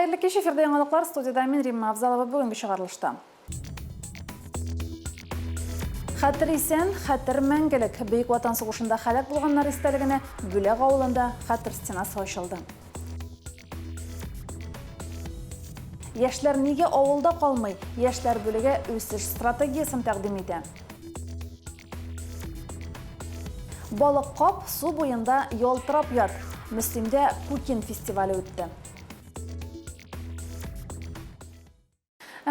Hayırlı kеш, efirde yanılıklar, stüdyoda мен Римма Авзалова бүгінгі шығарылышта. Хәтер исән, хәтер мәңгілік. Бейік ватан соғышында хәләк болғаннар истәлігіне Бүләк ауылында хәтер стенасы ашылды. Яшьләр неге ауылда қалмай, яшьләр бүлеге өсіш стратегиясын тәқдим итә. Балык қап су бойында ялтырап ят. Мөслимдә Путин фестивалі өтті.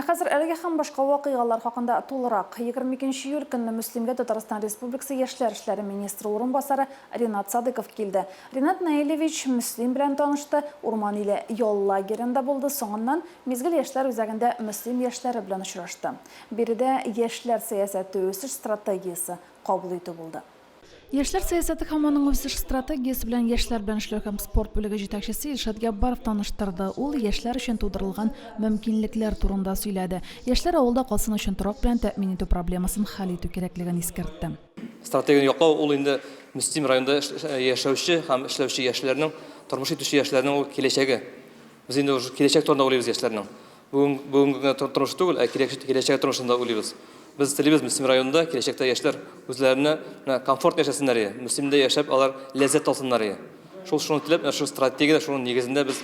Хәзер әлеге һәм башка вакыйгалар хакында тулырак. 22 июль көнне Мөслимгә Татарстан Республикасы Яшьләр эшләре министры урынбасары Ринат Садыков килде. Ринат Наилевич Мөслим белән танышты, урман иле ял лагерендә булды. Соңыннан мизгел яшьләр үзәгендә Мөслим яшьләре белән очрашты. Биредә яшьләр сәясәте үсеш стратегиясе кабул итү булды. Яшьләр сәясәте һәм аның үсеш стратегиясе белән яшьләр белән эшләү һәм спорт бүлеге җитәкчесе Илшат Габбаров таныштырды. Ул яшьләр өчен тудырылган мөмкинлекләр турында сөйләде. Яшьләр авылда калсын өчен торак белән тәэмин итү проблемасын хәл итү кирәклеген искәртте. Стратегияны яклау ул инде Мөслим районында яшәүче һәм эшләүче яшьләрнең, тормыш итүче яшьләрнең ул киләчәге. Без инде киләчәк турында уйлыйбыз яшьләрнең. Бүгенге тормыш түгел, киләчәк тормышында уйлыйбыз. Biz телибез Мөслим районында киләчәктә яшьләр үзләренә комфорт яшәсеннәр, Мөслимдә яшәп алар ләззәт алсыннар. Шуны теләп, шу стратегиядә, шуның нигезендә без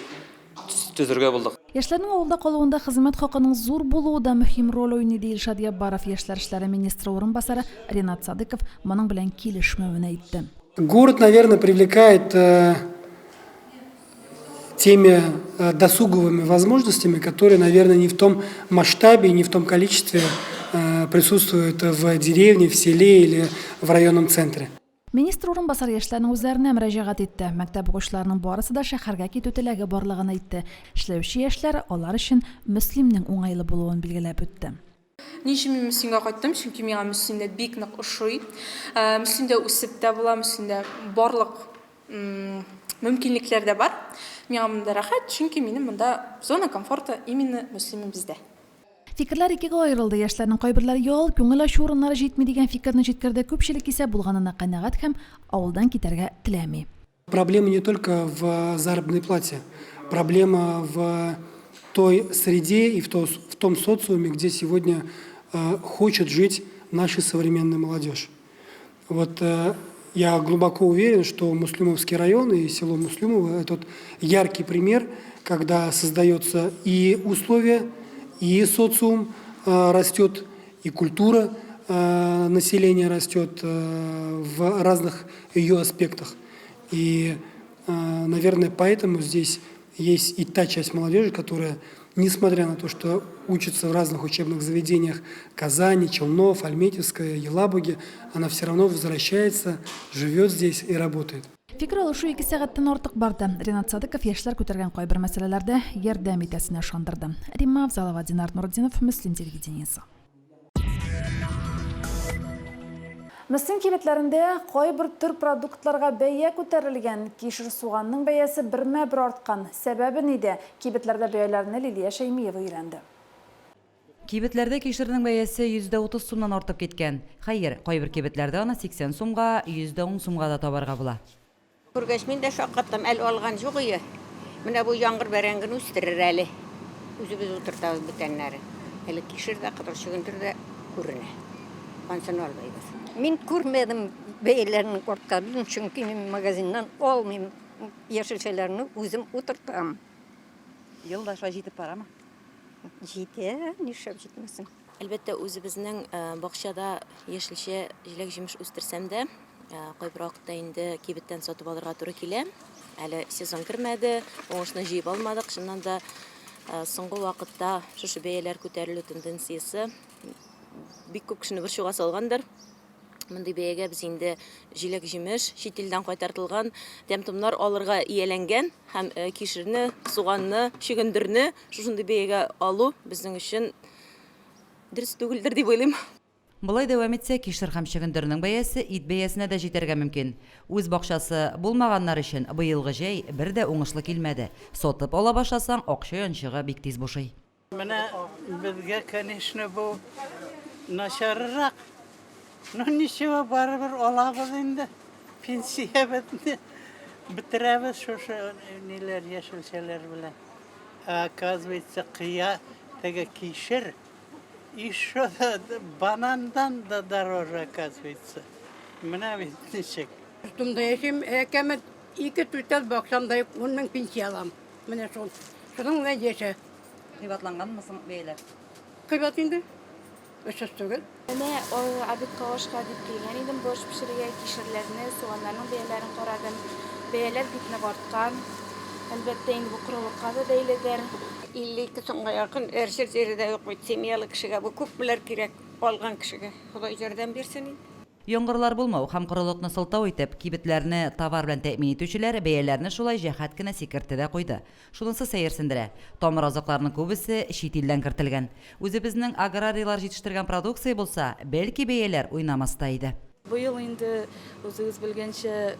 төзергә булдык. Яшьләрнең авылда калуында хезмәт хакының зур булуы да мөһим роль уйный ди Илшат Габбаров. Яшьләр эшләре министры урынбасары Ринат Садыков моның белән килешмәвен әйтте. Город, наверное, привлекает теми досуговыми возможностями, которые, наверное, не в том масштабе, не в том количестве присутствуют в деревне, в селе или в районном центре. Министр урынбасары яшьләрнең үзләренә мөрәҗәгать итте. Мәктәп укучыларының барысы да шәһәргә китү теләге барлыгын әйтте. Эшләүче яшьләр алар өчен Мөслимнең уңайлы булуын билгеләп үтте. Ничек мин Мөслимгә кайттым, чөнки миңа Мөслимдә бик нык ошый. Мөслимдә үсеп тә була, Мөслимдә барлык мөмкинлекләр дә бар. Миңа монда рәхәт, чөнки минем монда зона комфорта именно Мөслимем бездә. Фикерләр икегә аерылды. Яшьләрнең кайберләре ял, күңел ачу урыннары җитми дигән фикерне җиткерде. Күпчелек исә булганына канәгать һәм авылдан китәргә теләми. Проблема не только в заработной плате. Проблема в той среде и в том социуме, где сегодня хочет жить наша современная молодежь. Вот я глубоко уверен, что Муслимовский район и село Муслимово – это яркий пример, когда создаются и условия, и социум растет, и культура населения растет в разных ее аспектах. И, наверное, поэтому здесь есть и та часть молодежи, которая, несмотря на то, что учится в разных учебных заведениях Казани, Челнов, Альметьевская, Елабуги, она все равно возвращается, живет здесь и работает. Фикер алышу 2 сәгатьтән артык барды. Ринат Садыков яшьләр күтәргән кайбер мәсьәләләрдә ярдәм итәсенә ышандырды. Римма Авзалова, Динар Нурдинов, Мөслим телевидениесе. Мөслим кибетләрендә кайбер төр продуктларга бәя күтәрелгән. Кишер суганның бәясе бермә-бер арткан. Сәбәбе нидә? Кибетләрдә бәяләрне Лилия Шәймиева өйрәнде. Кибетләрдә кишернең бәясе 130 сумнан артып киткән. Хәер, кайбер кибетләрдә аны 80 сумга, 110 сумга да табарга була. Күргәч мин дә шаккаттым, әле алган юк ие. Менә бу яңгыр бәрәңген үстерер әле. Үзебез утыртабыз бүтәннәре. Әле кишердә кытырчыгындырда күренә. Пансаны албайбыз. Мин күрмәдем бәяләрне артканын, чөнки мин магазиннан алмыйм. Яшелчәләрне үзем утыртам. Елда шулай җитеп барамы? Җитә, нишләп җитмәсен? Әлбәттә, үзебезнең бакчада яшелчә, җиләк-җимеш үстерсәм дә, кайбер вакытта инде кибеттән сатып алырга туры килә. Әле сезон кермәде, уңышны җыеп алмадык. Шуннан да соңгы вакытта шушы бәяләр күтәрелү тенденциясе бик күп кешене борчуга салгандыр. Мондый бәягә без инде җиләк-җимеш, чит илдән кайтартылган тәм-томнар алырга ияләнгән һәм кишерне, суганны, чөгендерне шушындый бәягә алу безнең өчен дөрес түгелдер дип уйлыйм. Булай дәвам итсә, кишер һәм чөгендернең бәясе ит бәясенә дә җитәргә мөмкин. Үз бакчасы булмаганнар өчен быелгы җәй бер дә уңышлы килмәде. Сатып ала башласаң, акча янчыгы бик тиз бушый. Менә безгә, конечно, бу начаррак. Но ничего, барыбер алабыз инде. Пенсия бетте. Бетерәбез шушы ниләр яшелчәләр белән. оказывается, тега кишер еще банандан да дороже, оказывается. Мына бит ничек. Üstümde yaşayım, hekemet 2 tüytel baksamda onun pensiya alam. Mene son. Şunun ne yaşa? Кыйбатланган мысың бәйләр? Kıybat indi. Ösüz tügül. Мен абит кавашка дип килгән идем, борщ пешерергә кишерләрне, суганнарның бәяләрен карадым. Бәяләр битне арткан. Әлбәттә инде бу корылыкка да бәйледер. 52 сомга якын әршер жерде yok бит. Семьялы кешегә бу күпләр кирәк. Алган кешегә. Ходай ярдәм берсен. Яңгырлар булмау һәм корылыкны сылтау итеп, кибетләрне товар белән тәэмин итүчеләр бәяләрне шулай җәһәт кенә сикертә дә куйды. Шунысы сәерсендерә. Тамыр азыкларның күбесе чит илдән кертелгән. Үзебезнең аграрийлар җитештергән продукция булса, бәлки бәяләр уйнамаста иде. Быел инде үзегез белгәнчә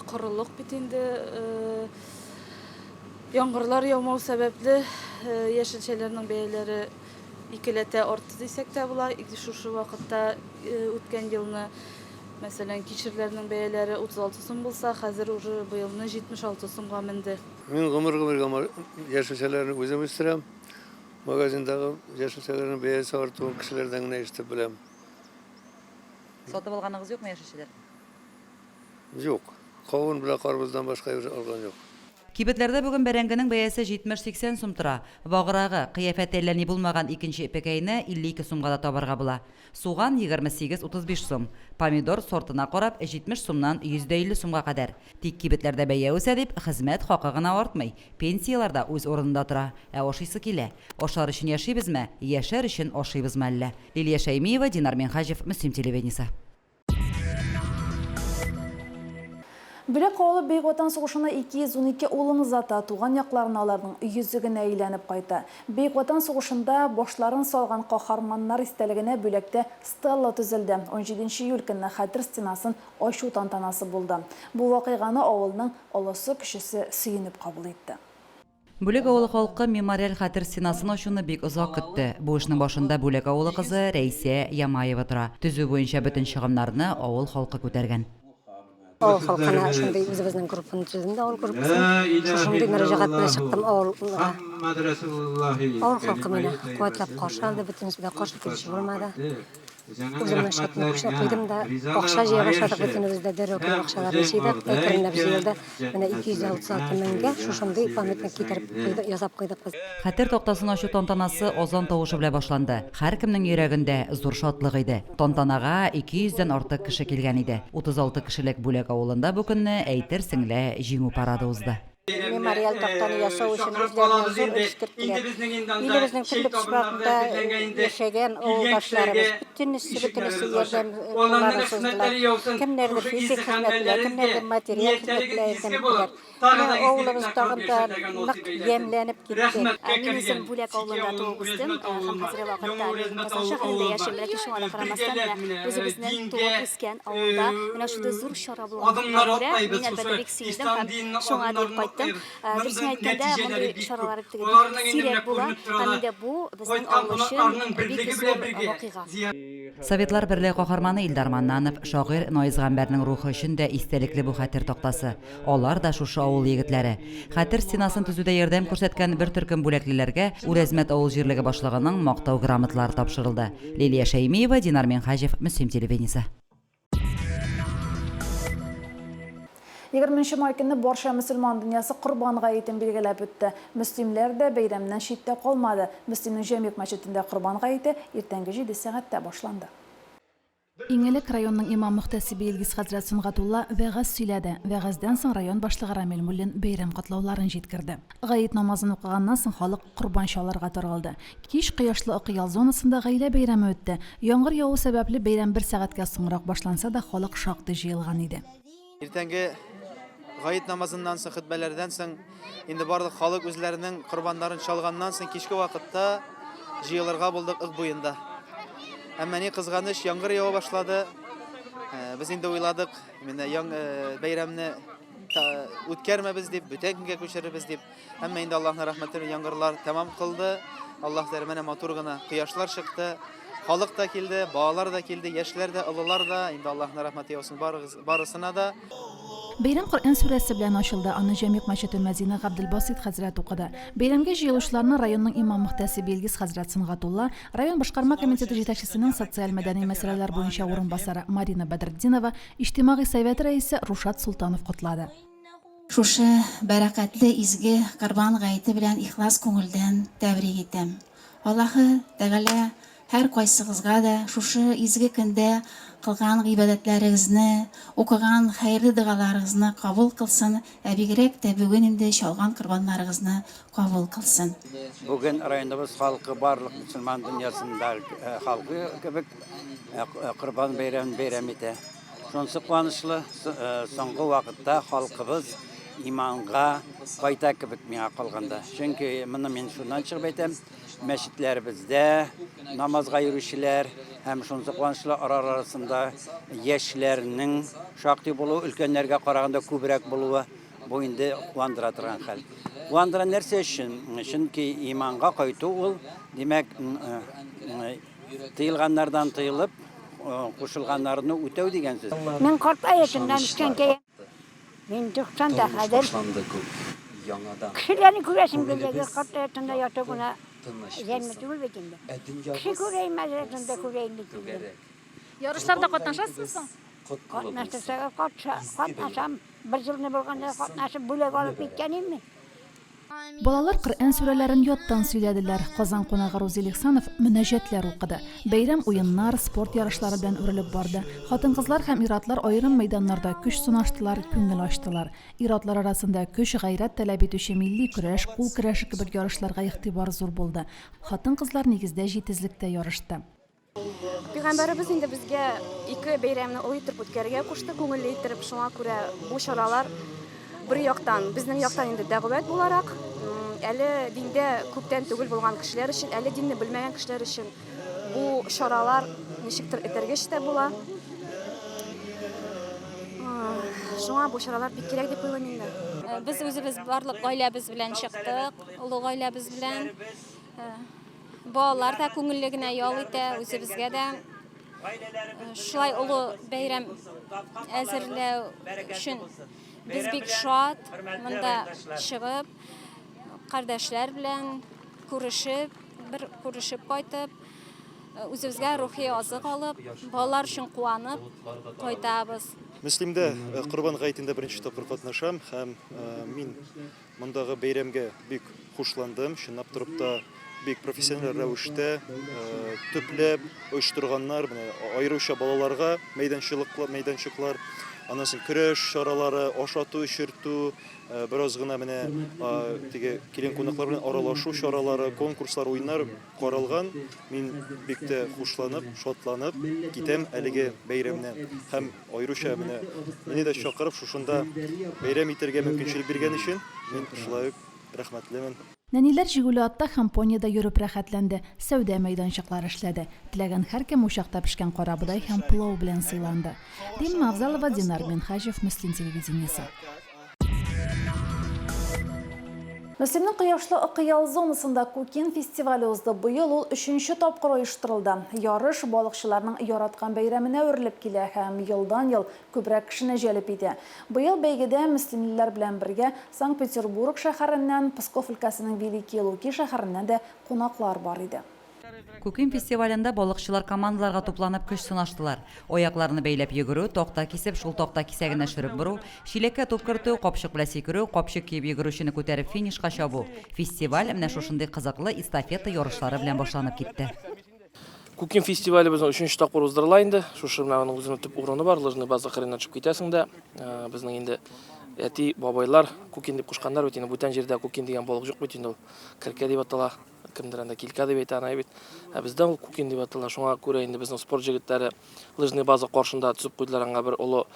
корылык бит инде яңгырлар яумау сәбәпле яшелчәләрнең бәяләре икеләтә артты дисәк тә була. Шушы вакытта үткән елны, мәсәлән, кишерләрнең бәяләре 36 сум булса, хәзер уже быелны 76 сумга менде. Мин гомер яшелчәләрне үзем үстерәм. Магазиндагы яшелчәләрнең бәясе артуын кешеләрдән генә ишетеп беләм. Сатып алганыгыз юкмы яшелчәләр? Юк. Кавын белән карбыздан башка алган юк. Кибетләрдә бүген бәрәңгенең бәясе 70-80 сум тора. Багырагы, кыяфәте әллә булмаган икенче пекәйне 52 сумга да табарга була. Суган 28-35 сум. Помидор сортына карап 70 сумнан 150 сумга кадәр. Тик кибетләрдә бәя үсә дип, хезмәт хакы гына артмый. Пенсиялар да үз урынында тора. Ашыйсы килә. Ашар өчен яшибезме? Яшәр өчен ашыйбызмы әллә? Лилия Шәймиева, Динар Менхаҗев, Мөслим телевидениесе. Бүлек ауылы Бейік Отан соғышына 212 улымыз ата туған яқларын алардың үйізігіне әйленіп қайты. Бейік Отан соғышында бошларын салған қаһарманнар истәлігіне бүлекте стелла түзілді. 17 июль күні хәтер стенасын ачу тантанасы болды. Бұл вақиғаны ауылның олысы кішісі сүйініп қабыл етті. Бүлек авылы халкы мемориаль хәтер стенасын ачуны бик озак көтте. Бу эшнең башында Бүлек авылы кызы Рәйсә Ямаева тора. Төзү буенча бөтен чыгымнарны авыл халкы күтәргән. Авыл халкына шундый үзебезнең группаны төзедем дә, авыл группасын. Шундый мөрәҗәгать белән чыктым авылга. Авыл халкы мине куәтләп каршы алды, бөтенесе дә каршы килүче булмады. Үземнең шатны кушып куйдым да, акча җыя башладык, бөтенебездә дәррәү акчаларны җыйдык. Әкренләп җыелды. Менә 266 меңгә шушындый памятник китереп куйдык, ясап куйдык без. Хәтер тактасын ачу тантанасы азан тавышы белән башланды. Һәркемнең йөрәгендә зур шатлык иде. Тантанага 200дән артык кеше килгән иде. 36 кешелек Бүлек авылында бу көнне әйтерсең лә җиңү парады узды. Мемориал тактаны ясау өчен үзләренә зур эш керттеләр. Илебезнең төрле туфрагында яшәгән авылдашларыбыз бөтенесе ярдәм кулларын суздылар. Кемнәрдер физик хезмәт белән, кемнәрдер материаль хезмәт белән ярдәм иттеләр. Авылыбыз тагында нык ямьләнеп китте. Мин исем Бүлек авылында туып үстем. Һәм хәзерге вакытта Казан шәһәрендә яшәйм. Ләкин шуңа карамастан үзебезнең туып үскән авылда менә шундый зур чара булган. Мин әлбәттә бик сөендем һәм шуңа дип кайттым. Дөресен әйткәндә, мондый чаралар сирәк була. Һәм инде бу безнең авыл өчен бик зур вакыйга. Советлар берлеге каһарманы Илдар Маннанов, шагыйрь Наиз Гамбәрнең рухы өчен дә истәлекле бу хәтер тактасы. Алар да шушы авыл егетләре. Хәтер стенасын төзүдә ярдәм күрсәткән бер төркем бүләклеләргә Үрәзмәт авыл җирлеге башлыгының мактау грамоталары тапшырылды. Лилия Шәймиева, Динар Менхаҗев, Мөслим телевидениесе. 20 май көне барша мөселман дөньясы Корбан гаетен билгеләп үтте. Мөслимләр дә бәйрәмнән читтә калмады. Мөслимнең Җәмигъ мәчетендә Корбан гаете иртәнге 7 сәгатьтә башланды. Иң элек районның имам мөхтәсибе Илгиз хәзрәт Сунгатулла вәгазь сөйләде. Вәгазьдән соң район башлыгы Рамил Муллин бәйрәм котлауларын җиткерде. Гает намазын укыганнан соң халык курбан чаларга таралды. Кич кояшлы Акыял зонасында гаилә бәйрәме үтте. Яңгыр яву сәбәпле бәйрәм 1 сәгатькә соңрак башланса да халык шактый җыелган иде. Иртәнге гаит намазыннан соң, хутбәләрдән соң инде барлык халык үзләренең корбаннарын чалганнан соң кичке вакытта җыелырга булдык ык буенда. Әмма ни кызганыч, яңгыр ява башлады. Без инде уйладык, менә бәйрәмне үткәрмәбез дип, бүтән көнгә күчеребез дип. Әмма инде Аллаһның рәхмәте яңгырлар тәмам кылды. Аллаһ дәрмәне матур гына кояшлар чыкты. Халык та килде, балалар да килде, яшьләр дә, олылар да. Инде Аллаһның рәхмәте яусын барысына да. Бәйрәм Коръән сүрәсе белән ачылды. Аны Җәмигъ мәчете Мәзинә Габделбасит хәзрәт укыды. Бәйрәмгә җыелучыларны районның имам мөхтәсибе Илгиз хәзрәт Сынгатулла, район башкарма комитеты җитәкчесенең социаль-мәдәни мәсьәләләр буенча урынбасары Марина Бәдретдинова, иҗтимагый совет рәисе Рушад Султанов котлады. Шушы бәрәкәтле изге Корбан гаете белән ихлас күңелдән тәбрик итәм. Аллаһы Тәгалә һәр кайсыгызга да шушы изге көндә кылган гыйбадәтләрегезне, укыган хәерле дугаларыгызны кабул кылсын, бигрәк тә бүген инде чалган корбаннарыгызны кабул кылсын. Бүген районыбыз халкы барлык мусульман дөньясында халкы кебек Корбан бәйрәмен бәйрәм итә. Шунысы куанычлы, соңгы вакытта халкыбыз иманга кайта кебек миңа калганда. Чөнки моны мин шуннан чыгып әйтәм, мәчетләребездә намазга йөрүчеләр һәм шунысы куанычлы арасында яшьләрнең шактый булуы, өлкәннәргә караганда күбрәк булуы бу инде куандыра торган хәл. Куандыра нәрсә өчен? Чөнки иманга кайту ул, димәк, тыелганнардан тыелып, кушылганнарны үтәү дигән сүз. Мен карт аятыннан үскәнгә мен 90-да хәзер кешеләрне күрәсем килде, карт аятында ятып гына җәннәт түгел бит инде. Кеше күрәйм мәдрәсәсендә күрәйм бит инде. Ярышларда катнашасызмы? Катнашам, бер елны булганда катнашып бүләк алып киткәнемме? Балалар Коръән сүрәләрен яттан сөйләделәр. Казан кунагы Роза Ихсанов мөнәҗәтләр укыды. Бәйрәм уеннар, спорт ярышлары белән үрелеп барды. Хатын-кызлар һәм ир-атлар аерым мәйданнарда көч сынаштылар, күңел ачтылар. Ир-атлар арасында көч, гайрәт таләп итүче милли көрәш, кул көрәше кебек ярышларга игътибар зур булды. Хатын-кызлар нигездә җитезлектә ярышты. Пәйгамбәрбез инде безгә ике бәйрәмне уйтып үткәргә кушты, күңелле итеп, шуңа күрә бу чаралар bir яктан, безнең яктан инде дәгъват буларак, әле диндә күптән түгел булган кешеләр өчен, әле динне белмәгән кешеләр өчен бу чаралар ничектер этәргеч тә була. Шуңа бу чаралар бик кирәк дип уйлыйм инде. Без үзебез барлык гаиләбез белән чыктык, олуг гаиләбез белән. Балалар да күңелле генә ял итә, үзебезгә дә шулай олы бәйрәм әзерләү өчен biz бик шат, монда чыгып, кардәшләр белән күрешеп, бер күрешеп кайтып, үзебезгә рухи азык алып, балалар өчен куанып кайтабыз. Мөслимдә Корбан гаетендә беренче тапкыр катнашам һәм мин мондагы бәйрәмгә бик хушландым. Чынлап торып та бик профессиональ рәвештә төпләп оештырганнар, аеруча балаларга мәйданчыклар, аннан соң көрәш чаралары, ашату, эчертү, бераз гына менә теге килен кунаклар белән аралашу чаралары, конкурслар, уеннар каралган. Мин бик тә хушланып, шатланып китәм әлеге бәйрәмнән. Һәм аеруча мине дә чакырып шушында бәйрәм итәргә мөмкинчелек биргән өчен мин шулай ук рәхмәтлемен. Нәниләр Жигули атта һәм понияда йөреп рәхәтләнде, сәүдә мәйданчыклары эшләде. Теләгән һәркем учакта пешкән карабудай һәм пулау белән сыйланды. Римма Авзалова, Динар Минхаҗев, Мөслим телевидениесе. Мөслимнең Кояшлы Акыял зонасында Күкен фестивале узды. Быел ул 3нче тапкыр оештырылды. Ярыш балыкчыларның яраткан бәйрәменә үрелеп килә һәм елдан-ел күбрәк кешене җәлеп итә. Быел бәйгедә мөслимлеләр белән бергә Санкт-Петербург шәһәреннән, Псков өлкәсенең Великий Луки шәһәреннән дә кунаклар бар иде. Күкен фестивалендә балыкчылар командаларга тупланып көч сынаштылар. Аякларны бәйләп йөгерү, токта кисеп, шул токта кисәгенә шөреп бору, чилеккә туп кертү, капчык белән сикерү, капчык киеп йөгерүчене күтәреп финишка чабу. Фестиваль менә шушындый кызыклы эстафета ярышлары белән башланып китте. Күкен фестивале безнең 3нче тапкыр уздырыла инде. Шушы менә аның үзенең төп урыны бар, лыжный база кырыена чыгып китәсең дә. Безнең инде әти бабайлар Күкен дип кушканнар бит инде. Бүтән җирдә Күкен дигән балык юк бит инде ул. Киркә дип атала. Кемдер анда килка дип әйтә, ана бит. Бездә ул Күкен дип атала. Шуңа күрә инде безнең спорт җегетләре лыжный база каршында төзеп куйдылар аңа бер олы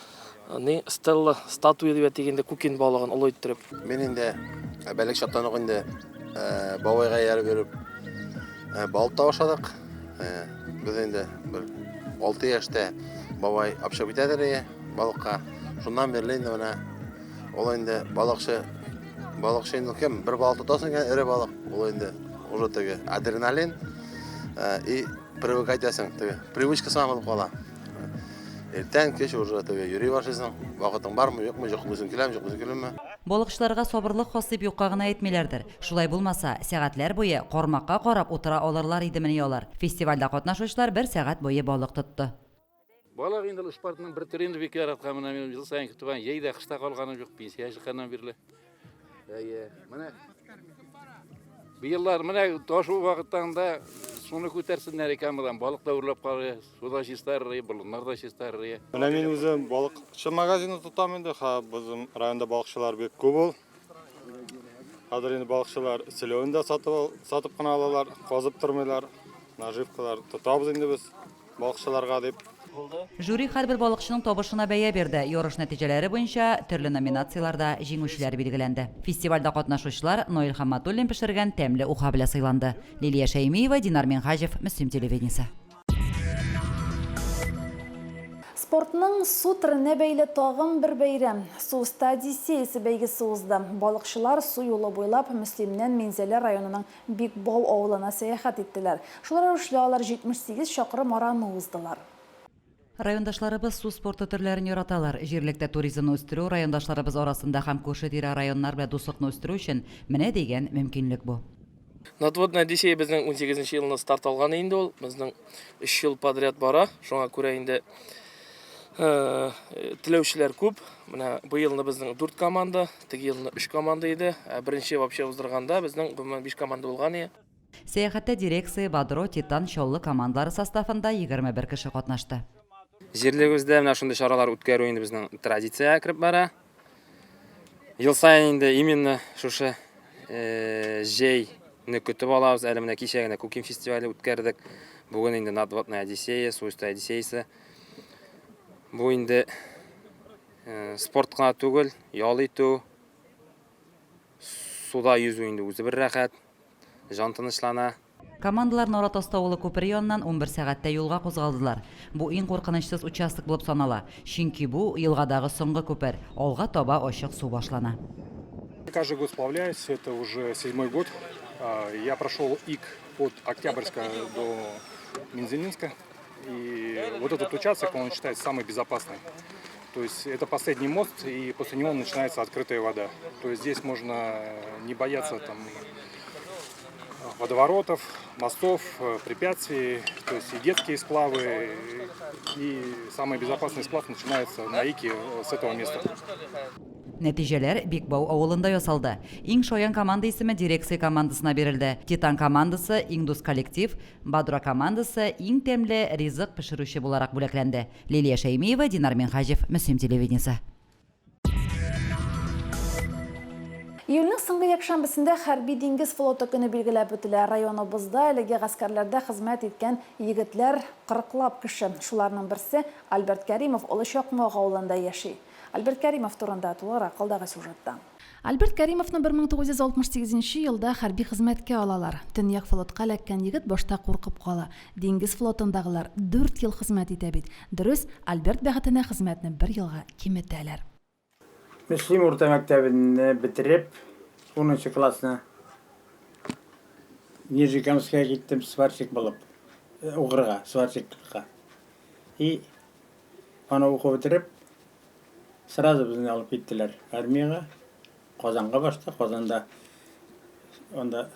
стелла, статуя дип әйтгәндә Күкен балыгын олы иттереп. Мен инде бәлек чактан ук инде бабайга ярып йөреп балык та башладык. Без инде бер 6 яшьтә бабай апшап китәдер балыкка. Шуннан бирле инде менә ул инде балыкчы инде кем бер балык тотасың, эре балык. Ул инде уже теге адреналин и привыкать итәсең, теге привычка сама булып кала. Ертең кеш уже йөри башлайсың. Вакытың бармы, юкмы, үзең киләме? Балыкчыларга сабырлык хасып юкка гына әйтмиләрдер. Шулай булмаса, сәгатьләр буе кормакка карап утыра алырлар идемени алар. Фестивальдә катнашучылар 1 сәгать буе балык тотты. Балык инде спортның бер төрен бик яраткан, менә мин ел сайын көтүгән, яйда кышта калганым юк, пенсия чыкканнан бирле. Менә быеллар менә ташу вакыттанда суны күтәрсеннәр икән белән балык та урлап калыр, суда чистар, болыннар да чистар. Менә мин үзем балыкчы магазины тотам инде, безнең районда балыкчылар бик күп ул. Хәзер инде балыкчылар селеуында сатып кына алалар, казып тормыйлар, наживкалар тотабыз инде без балыкчыларга дип. Жюри һәрбер балыкчының табышына бәя бирде. Ярыш нәтиҗәләре буенча төрле номинацияларда җиңүчеләр билгеләнде. Фестивальдә катнашучылар Ноил Хамматуллин пешергән тәмле уха белән сыйланды. Лилия Шәймиева, Динар Минхаҗев, Мөслим телевидениесе. Спортның су түренә бәйле тагын бер бәйрәм. Су стадиясе бәйгесе узды. Балыкчылар су юлы буйлап Мөслимнән Мензәле районының Бикбау авылына сәяхәт иттеләр. Шулар эшле алар 78 чакрым араны уздылар. Райондашларыбыз су спорты төрләрен яраталар. Җирлектә туризмны үстерү райондашларыбыз арасында һәм күрше-тирә районнар белән дуслыкны үстерү өчен менә дигән мөмкинлек бу. Надводная Одиссея безнең 18 елны старт алган инде ул. Безнең 3 ел подряд бара. Шуңа күрә инде теләүчеләр күп. Менә быелны безнең 4 команда, теге елны 3 команда иде. Беренче вообще уздырганда безнең 5 команда булган иде. Сәяхәттә дирекция, Бадро, Титан, Чоллы командалары составында 21 кеше катнашты. Җирлегебездә менә шундый чаралар үткәрү инде безнең традиция кирип бара. Ел сайын инде именно шушы җәйне көтеп алабыз. Әле менә кичә генә Кукин фестивале үткәрдек. Бүген инде Надводная Одиссея, Суйста Одиссеясы. Бу инде спортка түгел, ял итү, суда yüзү инде үзе бер рәхәт, җан тынычлана. Командалар Норатост авылы күпер яныннан 11 сәгатьтә юлга кузгалдылар. Бу иң куркынычсыз участок булып санала. Чөнки бу елгадагы соңгы күпер. Алга таба ачык су башлана. Каждый год сплавляюсь, это уже 7-й год. Я прошел ИК от Октябрьска до Мензелинска. И вот этот участок, он считается самый безопасный. То есть это последний мост, и после него начинается открытая вода. То есть здесь можно не бояться там водоворотов, мостов, препятствий, то есть и детские сплавы, и самый безопасный сплав начинается на Ике с этого места. Нәтиҗәләр Бикбау авылында ясалды. Иң шаян команда исеме дирекция командасына бирелде. Титан командасы Иңдус коллектив, Бадро командасы иң тәмле ризык пешерүче буларак бүләкләнде. Лилия Шәймиева, Динар Минхаҗев, Мөслим телевидениесе. Июльнең соңгы якшәмбесендә хәрби диңгез флоты көне билгеләп үтелә. Районыбызда әлеге гаскәрләрдә хезмәт иткән егетләр 40лап кеше. Шуларның берсе Альберт Кәримов Олы Чакмак авылында яши. Альберт Кәримов турында тулырак калдагы сюжетта. Альберт Кәримовны 1968 елда хәрби хезмәткә алалар. Төньяк флотка эләккән егет башта куркып кала. Диңгез флотындагылар 4 ел хезмәт итә бит. Дөрес, Альберт бәхетенә хезмәтне 1 елга киметәләр. Мөслим урта мәктәбен бетереп, 10 классны Нижегорскка киттем сварщик булып, угырга, сварщикка. И аны укып бетереп, сразу безне алып киттеләр армияга. Казанга башта, Казанда анда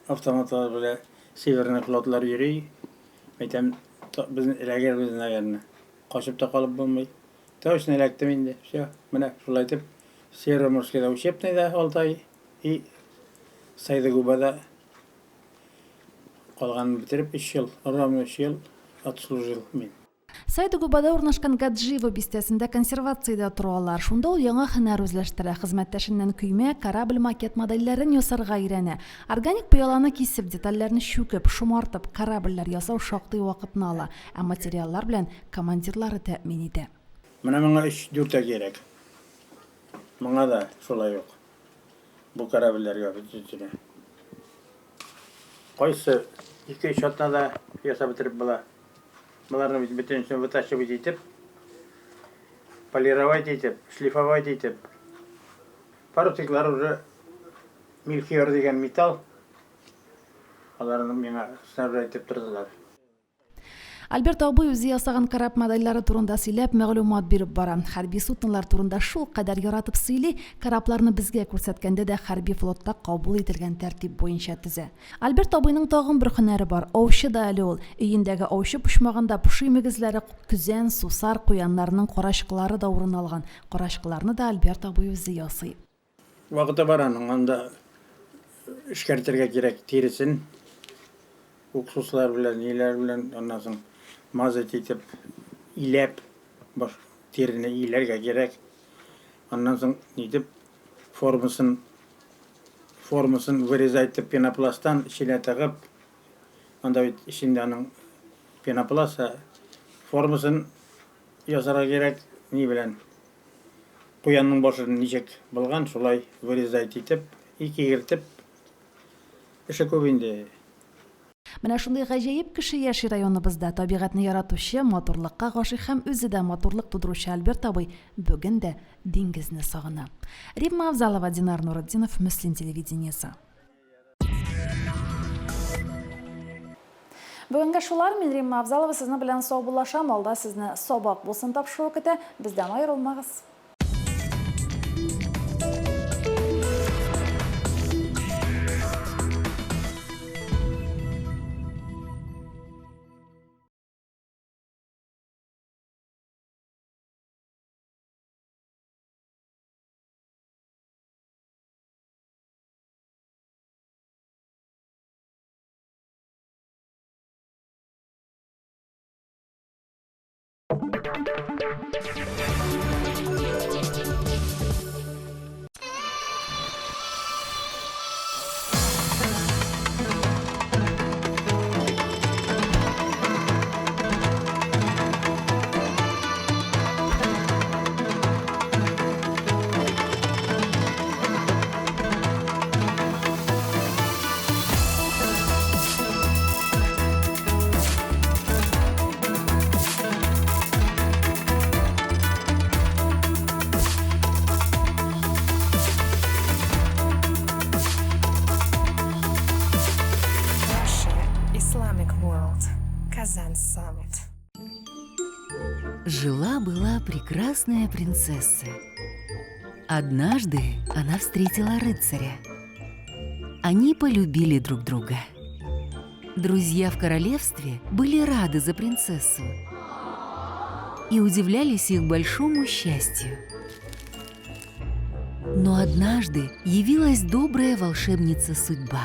автоматлар белән Северный флотлар йөри. Мәйтәм безне эләгәр безне, наверное, качып та калып булмый. Точно эләктем инде. Всё, менә шулай итеп Североморскида учебныйда 6 ай и Сайдагубада калган бетереп 3 ел, ровно 3 ел отслужил мин. Сайдагубада урнашкан Гаджиево бистәсендә консервациядә торалар. Шунда ул яңа һөнәр үзләштерә. Хезмәттәшеннән көймә, корабль макет модельләрен ясарга өйрәнә. Органик пыяланы кисеп, детальләрне шүкеп, шомартып, корабльләр ясау шактый вакытны ала, ә материаллар белән командирлары тәэмин итә. Менә моңа 3-4 кирәк. Моңа да шулай ук. Бу корабльләргә бөтенләй. Кайсы 2-3 атнада ясап бетереп була. Буларны бөтенләй вытащивать итеп, полировать итеп, шлифовать итеп. Парусиклар уже милхиор дигән металл. Аларны миңа снабжать итеп тордылар. Альберт Абый үзе ясаган карап модельләре турында сөйләп, мәгълүмат биреп бара. Хәрби суднолар турында шул кадәр яратып сөйли, корабларны безгә күрсәткәндә дә хәрби флотта кабул ителгән тәртип буенча төзә. Альберт Абыйның тагын бер һөнәре бар. Аучы да әле ул. Өендәге аучы пушмагында пуши мөгезләре, күзән, сусар, куяннарның карашкылары да урын алган. Карашкыларны да Альберт Абый үзе ясый. Вакыты бар аның, анда эшкәртергә кирәк тересен, уксуслар белән, ниләр белән, аннан соң мазать итеп, иләп, баш терене иләргә кирәк. Аннан соң нитеп формасын вырезать итеп пенопластан içine тыгып, анда бит içinde аның пенопласт формасын ясарга кирәк, ни белән. Куянның башын ничек булган, шулай вырезать итеп, икегертеп, эше күп инде. Менә шундый гаҗәеп кеше яши районыбызда. Табигатьне яратучы, матурлыкка гашыйк һәм үзе дә матурлык тудыручы Альберт Абый бүген дә диңгезне сагына. Римма Авзалова, Динар Нуретдинов, Мөслим телевидениесе. Бүгенге шулар, мин Римма Авзалова сезне белән саубуллашам. Алда сезне сабак булсын тапшыру көтә. Бездән аерылмагыз. Жила-была прекрасная принцесса. Однажды она встретила рыцаря. Они полюбили друг друга. Друзья в королевстве были рады за принцессу и удивлялись их большому счастью. Но однажды явилась добрая волшебница судьба.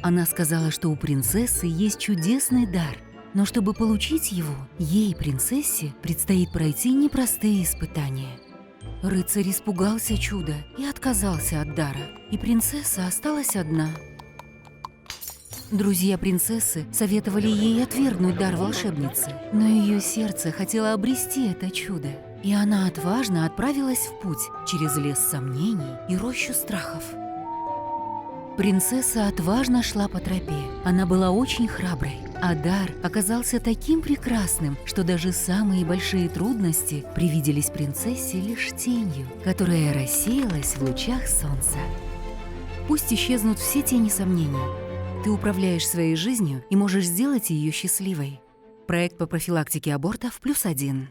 Она сказала, что у принцессы есть чудесный дар, но чтобы получить его, ей, принцессе, предстоит пройти непростые испытания. Рыцарь испугался чуда и отказался от дара, и принцесса осталась одна. Друзья принцессы советовали ей отвергнуть дар волшебницы, но ее сердце хотело обрести это чудо, и она отважно отправилась в путь через лес сомнений и рощу страхов. Принцесса отважно шла по тропе. Она была очень храброй, а дар оказался таким прекрасным, что даже самые большие трудности привиделись принцессе лишь тенью, которая рассеялась в лучах солнца. Пусть исчезнут все тени сомнений. Ты управляешь своей жизнью и можешь сделать ее счастливой. Проект по профилактике абортов +1.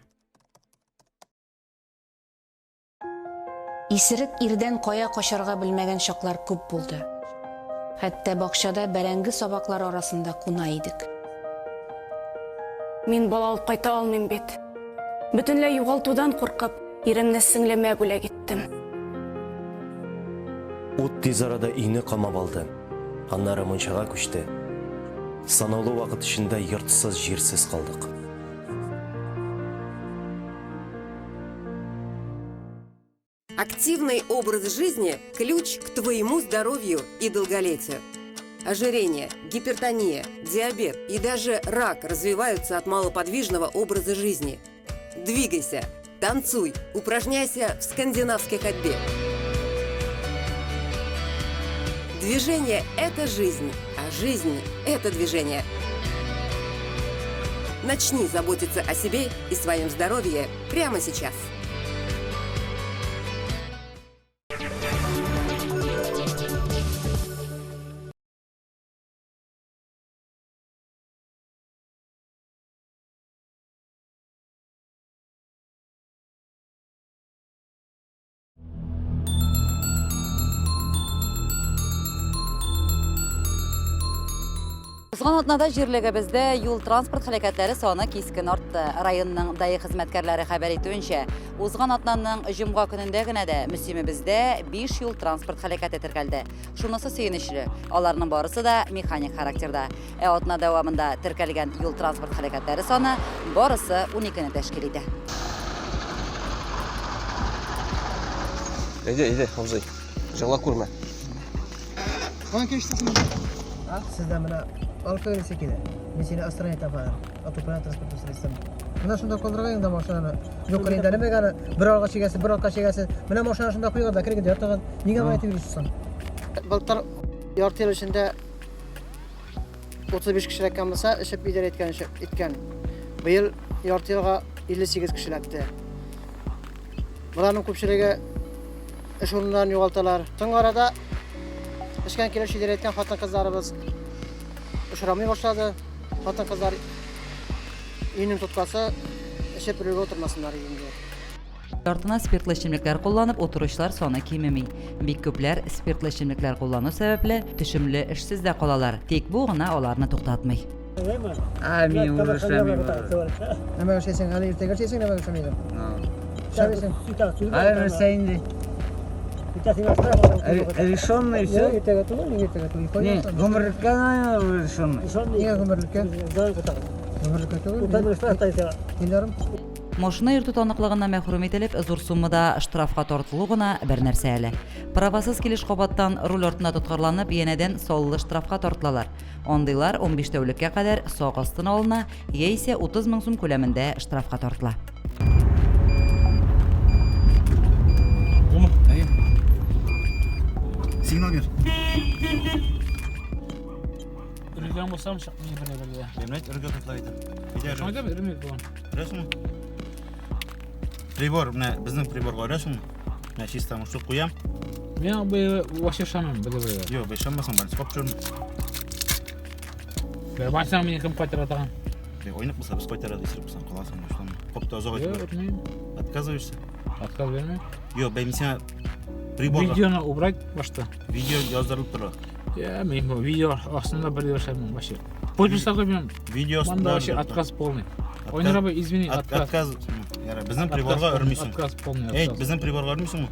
Исерек ирдән кая качарга белмәгән чаклар күп булды. Хәтта бакчада бәрәңге сабаклар арасында куна идек. Мин бала алып кайта алмыйм бит. Бөтенләй югалтудан куркып, иремне сеңлемә бүләк иттем. Ут тиз арада өйне камап алды. Аннары мунчага күчте. Санаулы вакыт ичендә йортсыз, җирсез калдык. Активный образ жизни – ключ к твоему здоровью и долголетию. Ожирение, гипертония, диабет и даже рак развиваются от малоподвижного образа жизни. Двигайся, танцуй, упражняйся в скандинавской ходьбе. Движение – это жизнь, а жизнь – это движение. Начни заботиться о себе и своем здоровье прямо сейчас. Узган атнада җирлегебездә юл транспорт хәрәкәтләре саны кискен артты. Районның даи хезмәткәрләре хәбәр итүенчә, узган атнаның җомга көнендә генә дә мөслимебездә 5 юл транспорт хәрәкәте теркәлде. Шунысы сөенечле. Аларның барысы да механик характерда. Атна дәвамында теркәлгән юл транспорт хәрәкәтләре саны барысы 12-не тәшкил итә. Әйдә, абзый. Җырлап күрмә. Кан кештесің? Сізді мына алып берсе келе. Мен сені Астана табарым. Автопарат транспорт средством. Мына шунда қолдырған енді машинаны. Жоқ енді немеганы бір алға шегесі, бір алға шегесі. Мына машина шунда қойғанда кіргенде ятаған. Неге айтып жүрсің? Былтыр ярты ел ішінде 35 кішілік болса, ішіп идара еткен. Биыл ярты елға 58 кішілікті. Бұларның көпшілігі iş orunlarını yoğaltalar. Soňra arada işken kelip şeýler etken hatan kızlarыбыз uçuramay başlady. Hatan kızlar ýenim tutkası işep birge oturmasınlar ýeňde. Артына спиртлы эчемлекләр кулланып утыручылар саны кимеми. Бик күпләр спиртлы эчемлекләр куллану сәбәпле төшемле эшсез дә калалар. Тик бу гына аларны туктатмый. Мин угрышламыйм. Нәмә эшләсәң, әле иртәгә эшләсәң, нәмә эшләмәйсең? Аль Сейнди. Решенный все? Не, гуморлыкка решенный. Неге гуморлыкка? Гуморлыкка. Машина йөртү таныклыгына мәхрүм ителеп, зур суммада штрафка тартылу гына бер нәрсә әле. Правасыз килеш кабаттан руль артына тоткарланып, янәдән саллы штрафка тартылалар. Андыйлар 15 тәүлеккә кадәр сак астына алына, яисә 30 мең сум күләмендә штрафка тартыла. Signal ver. Ürgen bolsam şaqmay bir-birle. Demek ürge tutlaydı. Şonda bir ürmek bolan. Resim. Pribor, bizning pribor var resim. Ne sistem şu koyam. Men bu washashamam bilib. Yo, beşammasam ben skop çörüm. Ben başsam men kompüter atagan. Oynayıp mısın? Biz koytarada isirip mısın? Kalasın baştan. Kopta uzağa gitme. Отказываешься? Отказ vermem. Yo, ben mesela pribor. Videonu ubrak başta. Video yazdırılıp durur. Ya men bu video aslında bir yaşamam başı. Почта koyuyorum. Video aslında başı отказ полный. Oynaraba извини, отказ. Yani bizim priborga örmüşsün. Отказ полный. Hey, bizim priborga örmüşsün mü?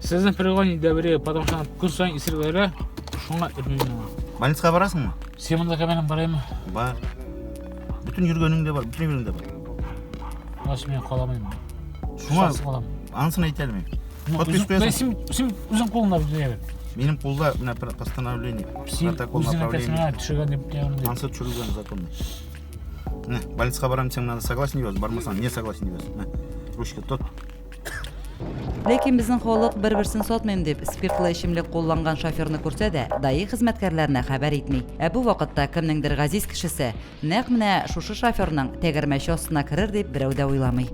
Sizin priborga devre, потому что kun sayın isirlere şuna örmüyorum. Больницаға барасың mı? Sen bunda hemen barayım mı? Бар. Bütün yürgönüңде бар, bütün yürgönüңде бар. Başı men kalamayım. Şuna ansını aytalım. Подпись koyarsın. Sen uzun koluna bir ver. Benim kolda постановление. Протокол направления. Ансы düşürülген законда. Ne, больницаға барам сен надо согласен ебез, бармасаң не согласен ебез. Ручка тот. Ләкин безнең халык бер-берсен сатмыйм дип спиртлы эчемлек кулланган шоферны күрсә дә, даи хезмәткәрләренә хәбәр итми. Бу вакытта кемнеңдер газиз кешесе нәкъ менә шушы шоферның тәгәрмәче астына керер дип берәү дә уйламый.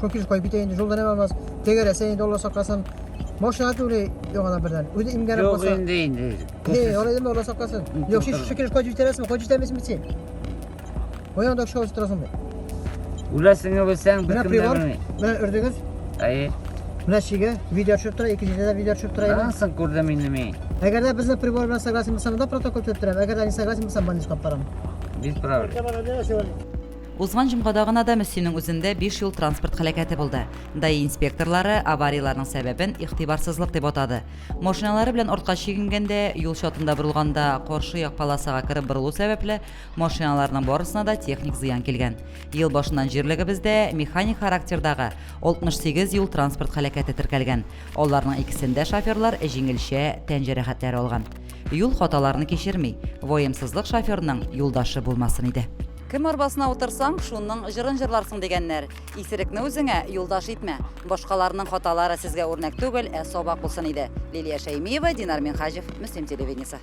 Şu kiriş koyup biteyinde yoldan emamaz. Tegere sen dolar saklasın. Maşına tüyle yoğana birden. Öde imkanı Yok olsa. indi. He, oraya deme dolar saklasın. Yok şu kiriş koyup biteresin mi? Koyup bitemesin bitsin. O yanında şu oturasın mı? Ulasını bilsen Buna privar. Buna ördünüz. Hayır. Buna şige video çöptüre, ikinci de video çöptüre. Nasıl kurdum indimi? Eğer de bizden privar bilen saklasın mısın da protokol çöptürem. Eğer de saklasın mısın bana iskaparam. Biz pravar. Узган җомгада гына да Мөслимнең үзендә 5 юл транспорт хәрәкәте булды. Даи инспекторлары аварияларның сәбәбен игътибарсызлык дип атады. Машиналары белән артка чигенгәндә, юл чатында борылганда каршы як полосага кирип борылу сәбәпле машиналарның барысына да техник зыян килгән. Ел башыннан җирлегебездә механик характердагы 68 юл транспорт хәрәкәте теркәлгән. Аларның икесендә шоферлар җиңелчә тән җәрәхәтләре алган. Юл хаталарны кичерми, воемсызлык шоферның юлдашы булмасын иде. Кем арбасына утырсаң, шуның җырын җырларсың дигәннәр. Исерекне үзеңә юлдаш итмә. Башкаларның хаталары сезгә үрнәк түгел, сабак булсын иде. Лилия Шәймиева, Динар Минхаҗев, Мөслим телевидениесе.